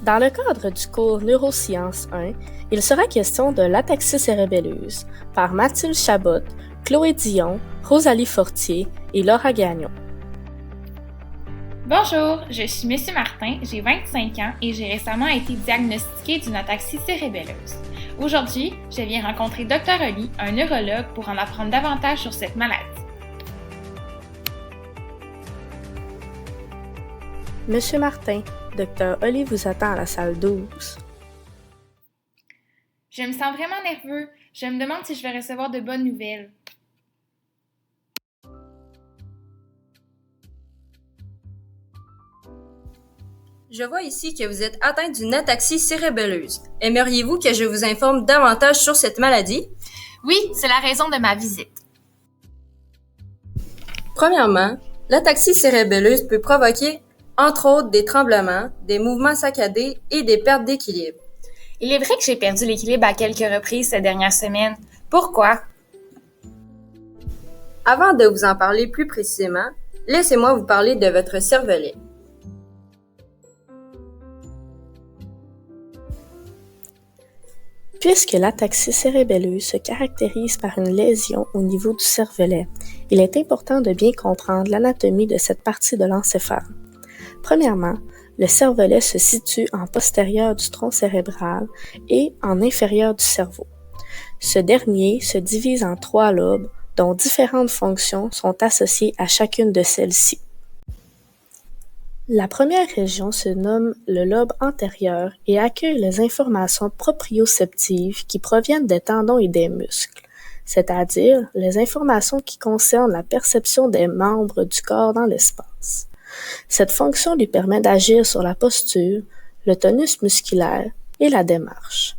Dans le cadre du cours Neurosciences 1, il sera question de l'ataxie cérébelleuse par Mathilde Chabot, Chloé Dion, Rosalie Fortier et Laura Gagnon. Bonjour, je suis Monsieur Martin, j'ai 25 ans et j'ai récemment été diagnostiquée d'une ataxie cérébelleuse. Aujourd'hui, je viens rencontrer Dr Oli, un neurologue, pour en apprendre davantage sur cette maladie. Monsieur Martin, Dr Oli vous attend à la salle 12. Je me sens vraiment nerveux. Je me demande si je vais recevoir de bonnes nouvelles. Je vois ici que vous êtes atteint d'une ataxie cérébelleuse. Aimeriez-vous que je vous informe davantage sur cette maladie? Oui, c'est la raison de ma visite. Premièrement, l'ataxie cérébelleuse peut provoquer, entre autres, des tremblements, des mouvements saccadés et des pertes d'équilibre. Il est vrai que j'ai perdu l'équilibre à quelques reprises ces dernières semaines. Pourquoi? Avant de vous en parler plus précisément, laissez-moi vous parler de votre cervelet. Puisque l'ataxie cérébelleuse se caractérise par une lésion au niveau du cervelet, il est important de bien comprendre l'anatomie de cette partie de l'encéphale. Premièrement, le cervelet se situe en postérieur du tronc cérébral et en inférieur du cerveau. Ce dernier se divise en 3 lobes, dont différentes fonctions sont associées à chacune de celles-ci. La première région se nomme le lobe antérieur et accueille les informations proprioceptives qui proviennent des tendons et des muscles, c'est-à-dire les informations qui concernent la perception des membres du corps dans l'espace. Cette fonction lui permet d'agir sur la posture, le tonus musculaire et la démarche.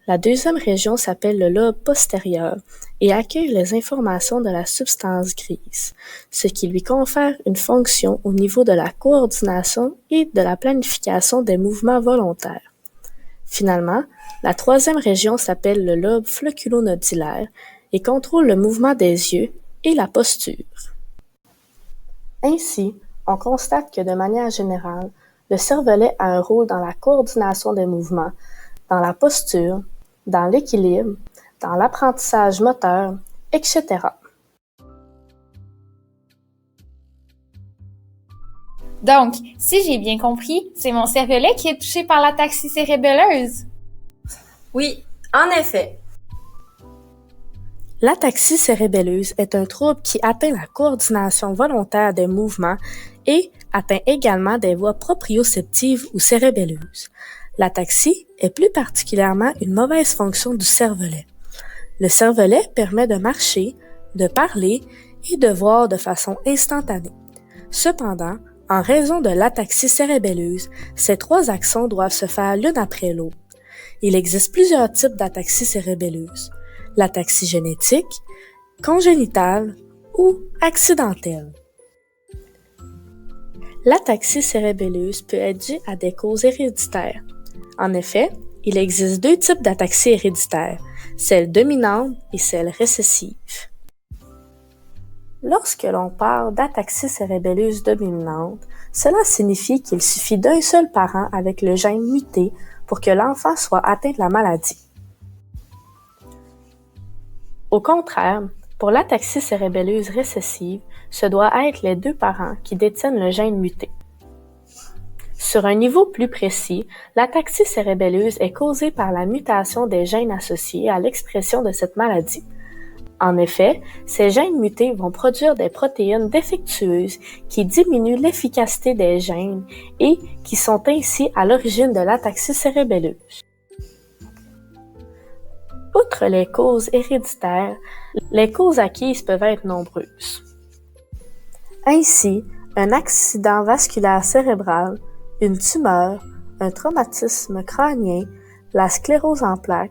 La deuxième région s'appelle le lobe postérieur et accueille les informations de la substance grise, ce qui lui confère une fonction au niveau de la coordination et de la planification des mouvements volontaires. Finalement, la troisième région s'appelle le lobe flocculonodulaire et contrôle le mouvement des yeux et la posture. Ainsi, on constate que de manière générale, le cervelet a un rôle dans la coordination des mouvements, dans la posture, dans l'équilibre, dans l'apprentissage moteur, etc. Donc, si j'ai bien compris, c'est mon cervelet qui est touché par l'ataxie cérébelleuse. Oui, en effet. L'ataxie cérébelleuse est un trouble qui atteint la coordination volontaire des mouvements et atteint également des voies proprioceptives ou cérébelleuses. L'ataxie est plus particulièrement une mauvaise fonction du cervelet. Le cervelet permet de marcher, de parler et de voir de façon instantanée. Cependant, en raison de l'ataxie cérébelleuse, ces 3 actions doivent se faire l'une après l'autre. Il existe plusieurs types d'ataxie cérébelleuse: l'ataxie génétique, congénitale ou accidentelle. L'ataxie cérébelleuse peut être due à des causes héréditaires. En effet, il existe 2 types d'ataxie héréditaires, celle dominante et celle récessive. Lorsque l'on parle d'ataxie cérébelleuse dominante, cela signifie qu'il suffit d'un seul parent avec le gène muté pour que l'enfant soit atteint de la maladie. Au contraire, pour l'ataxie cérébelleuse récessive, ce doit être les 2 parents qui détiennent le gène muté. Sur un niveau plus précis, l'ataxie cérébelleuse est causée par la mutation des gènes associés à l'expression de cette maladie. En effet, ces gènes mutés vont produire des protéines défectueuses qui diminuent l'efficacité des gènes et qui sont ainsi à l'origine de l'ataxie cérébelleuse. Outre les causes héréditaires, les causes acquises peuvent être nombreuses. Ainsi, un accident vasculaire cérébral, une tumeur, un traumatisme crânien, la sclérose en plaques,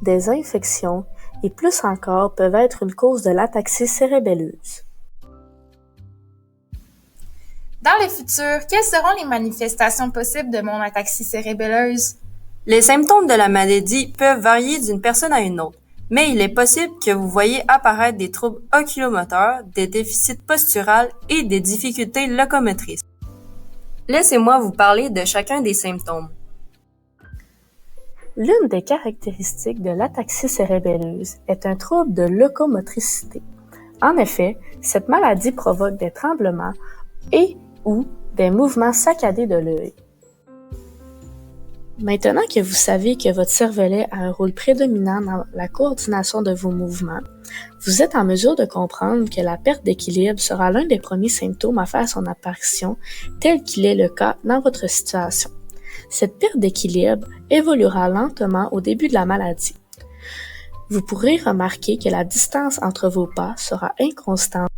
des infections et plus encore peuvent être une cause de l'ataxie cérébelleuse. Dans le futur, quelles seront les manifestations possibles de mon ataxie cérébelleuse? Les symptômes de la maladie peuvent varier d'une personne à une autre, mais il est possible que vous voyez apparaître des troubles oculomoteurs, des déficits posturaux et des difficultés locomotrices. Laissez-moi vous parler de chacun des symptômes. L'une des caractéristiques de l'ataxie cérébelleuse est un trouble de locomotricité. En effet, cette maladie provoque des tremblements et ou des mouvements saccadés de l'œil. Maintenant que vous savez que votre cervelet a un rôle prédominant dans la coordination de vos mouvements, vous êtes en mesure de comprendre que la perte d'équilibre sera l'un des premiers symptômes à faire son apparition, tel qu'il est le cas dans votre situation. Cette perte d'équilibre évoluera lentement au début de la maladie. Vous pourrez remarquer que la distance entre vos pas sera inconstante.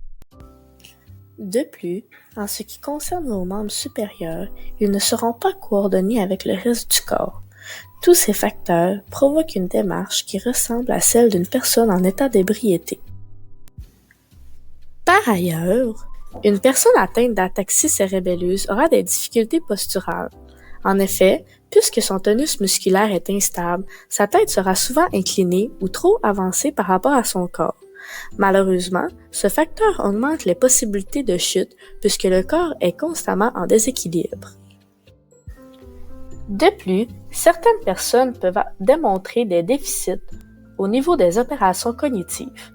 De plus, en ce qui concerne vos membres supérieurs, ils ne seront pas coordonnés avec le reste du corps. Tous ces facteurs provoquent une démarche qui ressemble à celle d'une personne en état d'ébriété. Par ailleurs, une personne atteinte d'ataxie cérébelleuse aura des difficultés posturales. En effet, puisque son tonus musculaire est instable, sa tête sera souvent inclinée ou trop avancée par rapport à son corps. Malheureusement, ce facteur augmente les possibilités de chute puisque le corps est constamment en déséquilibre. De plus, certaines personnes peuvent démontrer des déficits au niveau des opérations cognitives.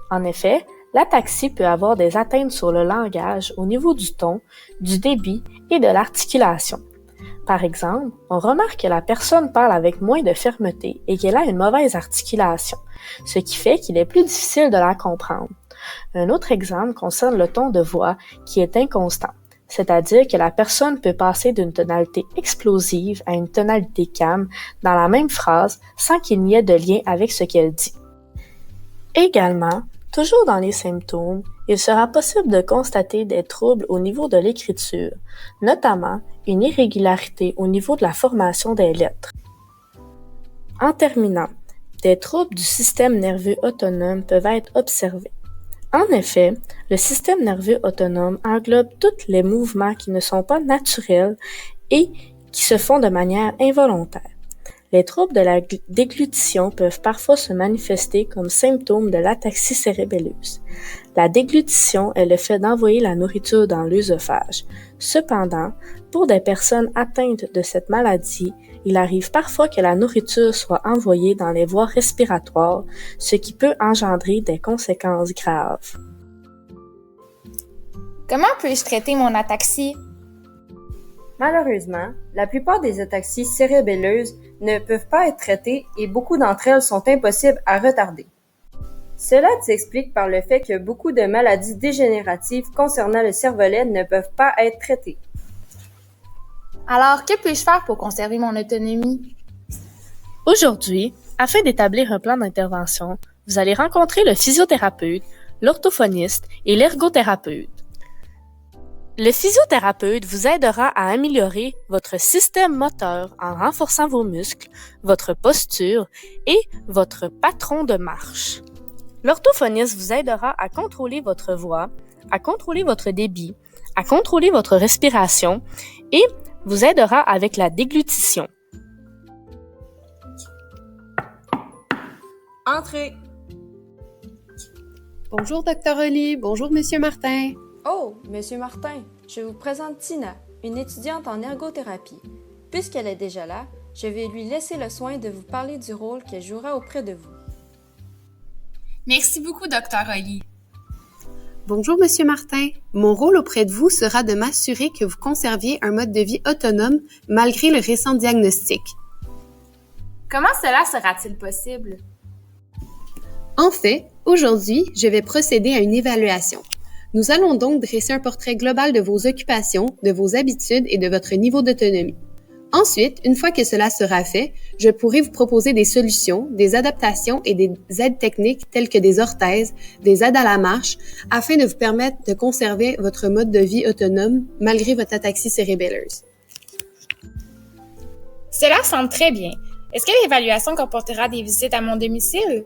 En effet, l'ataxie peut avoir des atteintes sur le langage au niveau du ton, du débit et de l'articulation. Par exemple, on remarque que la personne parle avec moins de fermeté et qu'elle a une mauvaise articulation, ce qui fait qu'il est plus difficile de la comprendre. Un autre exemple concerne le ton de voix qui est inconstant, c'est-à-dire que la personne peut passer d'une tonalité explosive à une tonalité calme dans la même phrase sans qu'il n'y ait de lien avec ce qu'elle dit. Également, toujours dans les symptômes, il sera possible de constater des troubles au niveau de l'écriture, notamment une irrégularité au niveau de la formation des lettres. En terminant, des troubles du système nerveux autonome peuvent être observés. En effet, le système nerveux autonome englobe tous les mouvements qui ne sont pas naturels et qui se font de manière involontaire. Les troubles de la déglutition peuvent parfois se manifester comme symptômes de l'ataxie cérébelleuse. La déglutition est le fait d'envoyer la nourriture dans l'œsophage. Cependant, pour des personnes atteintes de cette maladie, il arrive parfois que la nourriture soit envoyée dans les voies respiratoires, ce qui peut engendrer des conséquences graves. Comment puis-je traiter mon ataxie? Malheureusement, la plupart des ataxies cérébelleuses ne peuvent pas être traitées et beaucoup d'entre elles sont impossibles à retarder. Cela s'explique par le fait que beaucoup de maladies dégénératives concernant le cervelet ne peuvent pas être traitées. Alors, que puis-je faire pour conserver mon autonomie? Aujourd'hui, afin d'établir un plan d'intervention, vous allez rencontrer le physiothérapeute, l'orthophoniste et l'ergothérapeute. Le physiothérapeute vous aidera à améliorer votre système moteur en renforçant vos muscles, votre posture et votre patron de marche. L'orthophoniste vous aidera à contrôler votre voix, à contrôler votre débit, à contrôler votre respiration et vous aidera avec la déglutition. Entrez! Bonjour, Dr. Oli. Bonjour, Monsieur Martin. Oh, Monsieur Martin, je vous présente Tina, une étudiante en ergothérapie. Puisqu'elle est déjà là, je vais lui laisser le soin de vous parler du rôle qu'elle jouera auprès de vous. Merci beaucoup, Dr. Oli. Bonjour, Monsieur Martin. Mon rôle auprès de vous sera de m'assurer que vous conserviez un mode de vie autonome malgré le récent diagnostic. Comment cela sera-t-il possible? En fait, aujourd'hui, je vais procéder à une évaluation. Nous allons donc dresser un portrait global de vos occupations, de vos habitudes et de votre niveau d'autonomie. Ensuite, une fois que cela sera fait, je pourrai vous proposer des solutions, des adaptations et des aides techniques telles que des orthèses, des aides à la marche, afin de vous permettre de conserver votre mode de vie autonome malgré votre ataxie cérébelleuse. Cela semble très bien. Est-ce que l'évaluation comportera des visites à mon domicile?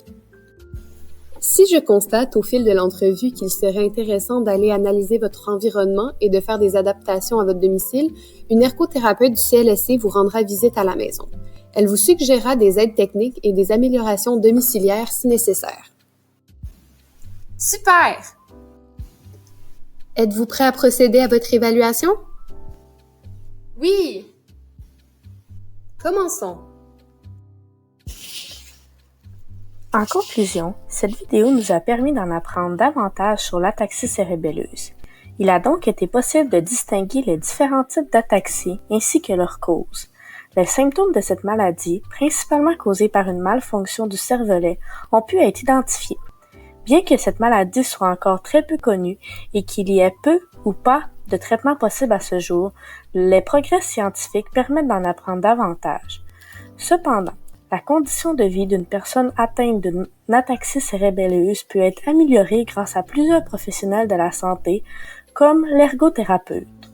Si je constate au fil de l'entrevue qu'il serait intéressant d'aller analyser votre environnement et de faire des adaptations à votre domicile, une ergothérapeute du CLSC vous rendra visite à la maison. Elle vous suggérera des aides techniques et des améliorations domiciliaires si nécessaire. Super! Êtes-vous prêt à procéder à votre évaluation? Oui! Commençons. En conclusion, cette vidéo nous a permis d'en apprendre davantage sur l'ataxie cérébelleuse. Il a donc été possible de distinguer les différents types d'ataxie ainsi que leurs causes. Les symptômes de cette maladie, principalement causés par une malfonction du cervelet, ont pu être identifiés. Bien que cette maladie soit encore très peu connue et qu'il y ait peu ou pas de traitements possibles à ce jour, les progrès scientifiques permettent d'en apprendre davantage. Cependant, la condition de vie d'une personne atteinte d'une ataxie cérébelleuse peut être améliorée grâce à plusieurs professionnels de la santé, comme l'ergothérapeute.